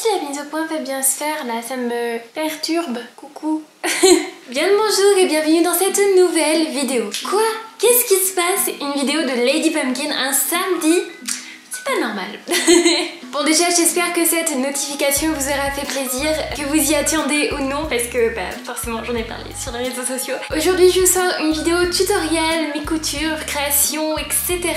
si la mise au point va bien se faire là, ça me perturbe. Coucou. Bien le bonjour et bienvenue dans cette nouvelle vidéo. Quoi? Qu'est-ce qui se passe? Une vidéo de Lady Pumpkin un samedi? C'est pas normal. Bon, déjà j'espère que cette notification vous aura fait plaisir, que vous y attendez ou non, parce que forcément j'en ai parlé sur les réseaux sociaux. Aujourd'hui je sors une vidéo tutoriel, mes coutures, créations, etc.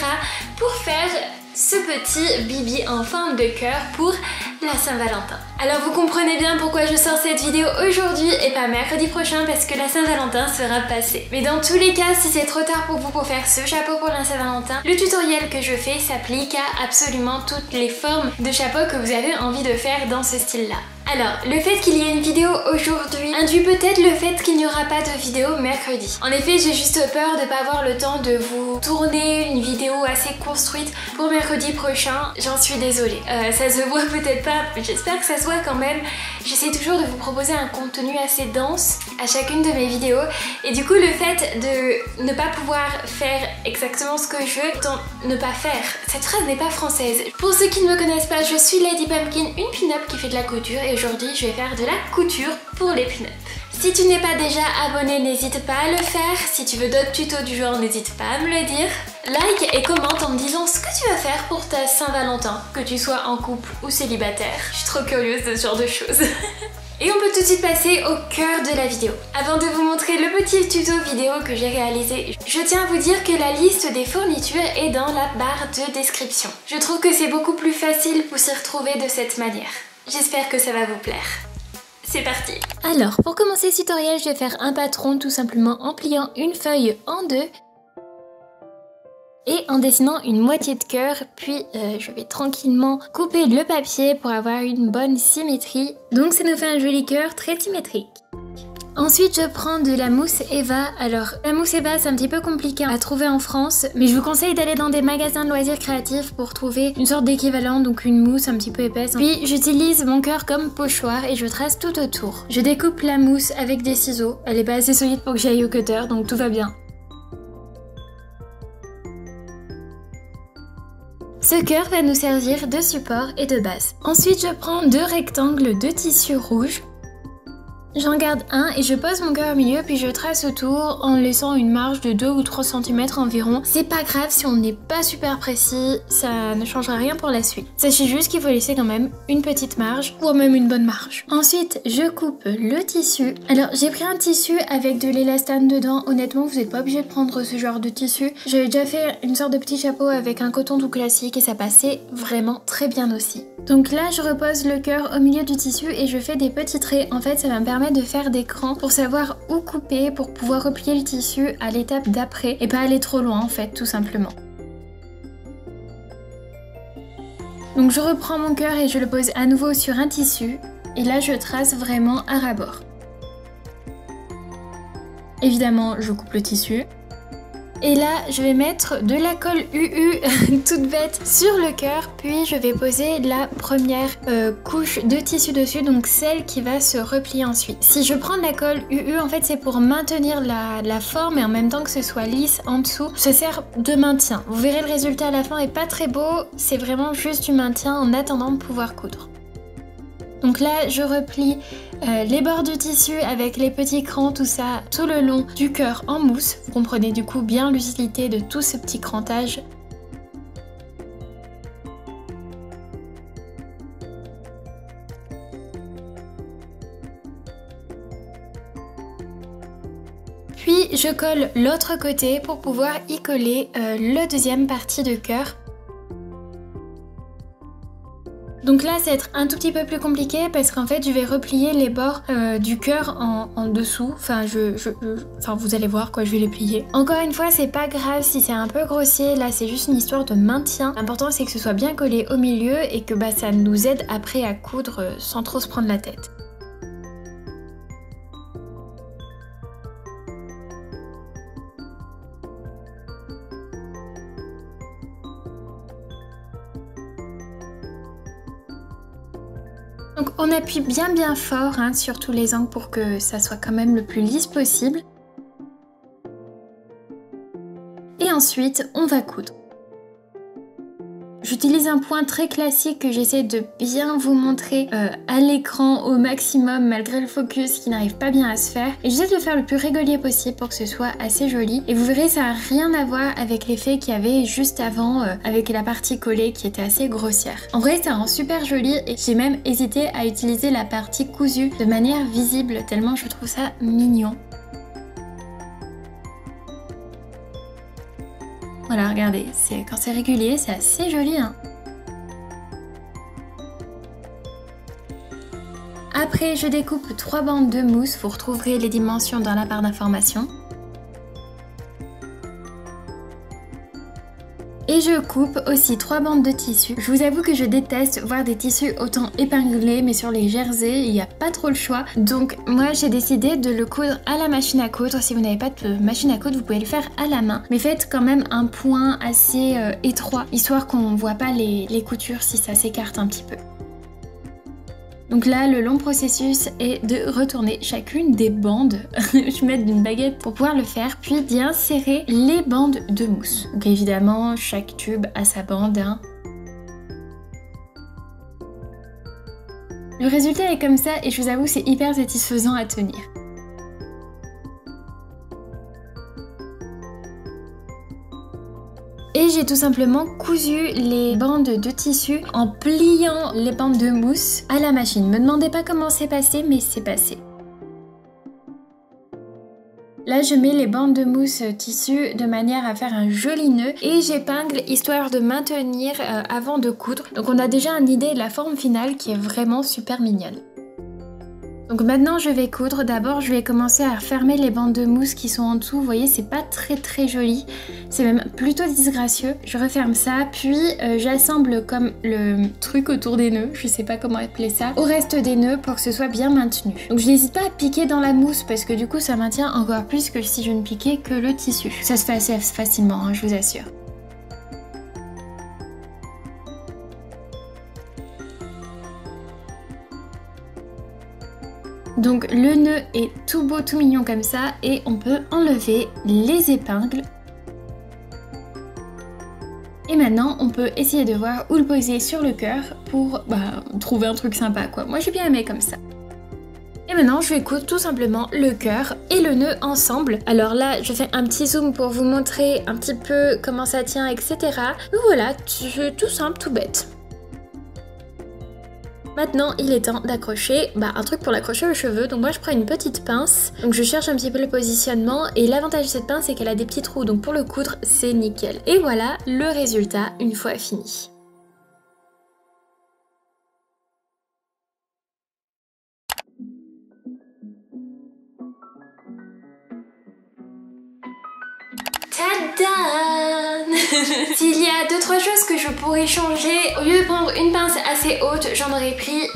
pour faire ce petit bibi en forme de cœur pour la Saint-Valentin. Alors vous comprenez bien pourquoi je sors cette vidéo aujourd'hui et pas mercredi prochain, parce que la Saint-Valentin sera passée. Mais dans tous les cas, si c'est trop tard pour vous pour faire ce chapeau pour la Saint-Valentin, le tutoriel que je fais s'applique à absolument toutes les formes de chapeau que vous avez envie de faire dans ce style-là. Alors, le fait qu'il y ait une vidéo aujourd'hui induit peut-être le fait qu'il n'y aura pas de vidéo mercredi. En effet, j'ai juste peur de ne pas avoir le temps de vous tourner une vidéo assez construite pour mercredi prochain. J'en suis désolée. Ça se voit peut-être pas, mais j'espère que ça se voit quand même. J'essaie toujours de vous proposer un contenu assez dense à chacune de mes vidéos. Et du coup, le fait de ne pas pouvoir faire exactement ce que je veux, autant ne pas faire. Cette phrase n'est pas française. Pour ceux qui ne me connaissent pas, je suis Lady Pumpkin, une pin-up qui fait de la couture. Et aujourd'hui, je vais faire de la couture pour les pin-up. Si tu n'es pas déjà abonné, n'hésite pas à le faire. Si tu veux d'autres tutos du genre, n'hésite pas à me le dire. Like et commente en me disant ce que tu vas faire pour ta Saint-Valentin, que tu sois en couple ou célibataire. Je suis trop curieuse de ce genre de choses. Et on peut tout de suite passer au cœur de la vidéo. Avant de vous montrer le petit tuto vidéo que j'ai réalisé, je tiens à vous dire que la liste des fournitures est dans la barre de description. Je trouve que c'est beaucoup plus facile pour s'y retrouver de cette manière. J'espère que ça va vous plaire. C'est parti! Alors, pour commencer ce tutoriel, je vais faire un patron tout simplement en pliant une feuille en deux et en dessinant une moitié de cœur, puis je vais tranquillement couper le papier pour avoir une bonne symétrie. Donc ça nous fait un joli cœur très symétrique. Ensuite, je prends de la mousse Eva. Alors, la mousse Eva, c'est un petit peu compliqué à trouver en France, mais je vous conseille d'aller dans des magasins de loisirs créatifs pour trouver une sorte d'équivalent, donc une mousse un petit peu épaisse. Puis, j'utilise mon cœur comme pochoir et je trace tout autour. Je découpe la mousse avec des ciseaux. Elle est pas assez solide pour que j'aille au cutter, donc tout va bien. Ce cœur va nous servir de support et de base. Ensuite, je prends deux rectangles de tissu rouge. J'en garde un et je pose mon cœur au milieu, puis je trace autour en laissant une marge de 2 ou 3 cm environ. C'est pas grave si on n'est pas super précis, ça ne changera rien pour la suite. Sachez juste qu'il faut laisser quand même une petite marge, ou même une bonne marge. Ensuite, je coupe le tissu. Alors, j'ai pris un tissu avec de l'élastane dedans. Honnêtement, vous n'êtes pas obligé de prendre ce genre de tissu. J'avais déjà fait une sorte de petit chapeau avec un coton tout classique et ça passait vraiment très bien aussi. Donc là, je repose le cœur au milieu du tissu et je fais des petits traits. En fait, ça va me permettre de faire des crans pour savoir où couper, pour pouvoir replier le tissu à l'étape d'après et pas aller trop loin en fait, tout simplement. Donc je reprends mon cœur et je le pose à nouveau sur un tissu et là je trace vraiment à ras-bord. Évidemment, je coupe le tissu. Et là, je vais mettre de la colle UU toute bête sur le cœur, puis je vais poser la première couche de tissu dessus, donc celle qui va se replier ensuite. Si je prends de la colle UU, en fait, c'est pour maintenir la forme et en même temps que ce soit lisse en dessous. Ça sert de maintien. Vous verrez le résultat à la fin est pas très beau, c'est vraiment juste du maintien en attendant de pouvoir coudre. Donc là, je replie les bords du tissu avec les petits crans, tout ça, tout le long du cœur en mousse. Vous comprenez du coup bien l'utilité de tout ce petit crantage. Puis je colle l'autre côté pour pouvoir y coller la deuxième partie de cœur. Donc là, ça va être un tout petit peu plus compliqué parce qu'en fait, je vais replier les bords du cœur en dessous. Enfin, vous allez voir quoi, je vais les plier. Encore une fois, c'est pas grave si c'est un peu grossier. Là, c'est juste une histoire de maintien. L'important, c'est que ce soit bien collé au milieu et que ça nous aide après à coudre sans trop se prendre la tête. Donc on appuie bien fort sur tous les angles pour que ça soit quand même le plus lisse possible. Et ensuite on va coudre. J'utilise un point très classique que j'essaie de bien vous montrer à l'écran au maximum malgré le focus qui n'arrive pas bien à se faire. Et j'essaie de le faire le plus régulier possible pour que ce soit assez joli. Et vous verrez, ça n'a rien à voir avec l'effet qu'il y avait juste avant avec la partie collée qui était assez grossière. En vrai, ça rend super joli et j'ai même hésité à utiliser la partie cousue de manière visible tellement je trouve ça mignon. Voilà, regardez, quand c'est régulier, c'est assez joli, hein. Après, je découpe 3 bandes de mousse, vous retrouverez les dimensions dans la barre d'information. Et je coupe aussi 3 bandes de tissu. Je vous avoue que je déteste voir des tissus autant épinglés, mais sur les jerseys, il n'y a pas trop le choix. Donc moi j'ai décidé de le coudre à la machine à coudre. Si vous n'avez pas de machine à coudre, vous pouvez le faire à la main. Mais faites quand même un point assez étroit, histoire qu'on ne voit pas les coutures si ça s'écarte un petit peu. Donc là, le long processus est de retourner chacune des bandes. Je vais mettre une baguette pour pouvoir le faire, puis d'y insérer les bandes de mousse. Donc évidemment, chaque tube a sa bande, hein. Le résultat est comme ça et je vous avoue, c'est hyper satisfaisant à tenir. Et j'ai tout simplement cousu les bandes de tissu en pliant les bandes de mousse à la machine. Me demandez pas comment c'est passé, mais c'est passé. Là, je mets les bandes de mousse tissu de manière à faire un joli nœud et j'épingle histoire de maintenir avant de coudre. Donc on a déjà une idée de la forme finale qui est vraiment super mignonne. Donc maintenant je vais coudre. D'abord je vais commencer à fermer les bandes de mousse qui sont en dessous. Vous voyez, c'est pas très joli, c'est même plutôt disgracieux. Je referme ça, puis j'assemble comme le truc autour des nœuds, je sais pas comment appeler ça, au reste des nœuds pour que ce soit bien maintenu. Donc je n'hésite pas à piquer dans la mousse parce que du coup ça maintient encore plus que si je ne piquais que le tissu. Ça se fait assez facilement, hein, je vous assure. Donc le nœud est tout beau, tout mignon comme ça et on peut enlever les épingles. Et maintenant on peut essayer de voir où le poser sur le cœur pour trouver un truc sympa quoi. Moi j'ai bien aimé comme ça. Et maintenant je vais coudre tout simplement le cœur et le nœud ensemble. Alors là je fais un petit zoom pour vous montrer un petit peu comment ça tient, etc. Et voilà, tout simple, tout bête. Maintenant, il est temps d'accrocher un truc pour l'accrocher aux cheveux. Donc moi, je prends une petite pince. Donc je cherche un petit peu le positionnement. Et l'avantage de cette pince, c'est qu'elle a des petits trous. Donc pour le coudre, c'est nickel. Et voilà le résultat une fois fini. Tadam! S'il y a 2-3 choses que je pourrais changer, au lieu de prendre une pince assez haute, j'en aurais pris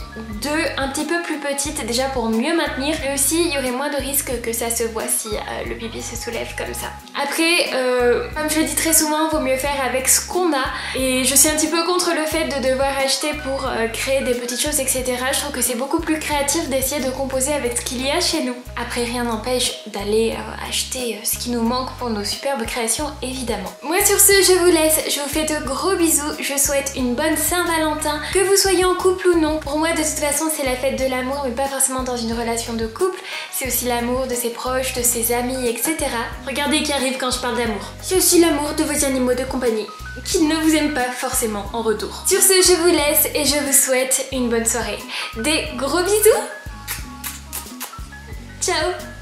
2 un petit peu plus petites déjà pour mieux maintenir, mais aussi il y aurait moins de risques que ça se voit si le pipi se soulève comme ça. Après, comme je le dis très souvent, vaut mieux faire avec ce qu'on a, et je suis un petit peu contre le fait de devoir acheter pour créer des petites choses, etc. Je trouve que c'est beaucoup plus créatif d'essayer de composer avec ce qu'il y a chez nous. Après, rien n'empêche d'aller acheter ce qui nous manque pour nos superbes créations, évidemment. Moi sur ce, je vous laisse, je vous fais de gros bisous, je souhaite une bonne Saint-Valentin, que vous soyez en couple ou non. Pour moi, de toute façon, c'est la fête de l'amour, mais pas forcément dans une relation de couple, c'est aussi l'amour de ses proches, de ses amis, etc. Regardez qui arrive quand je parle d'amour. C'est aussi l'amour de vos animaux de compagnie, qui ne vous aiment pas forcément en retour. Sur ce, je vous laisse et je vous souhaite une bonne soirée. Des gros bisous. Ciao.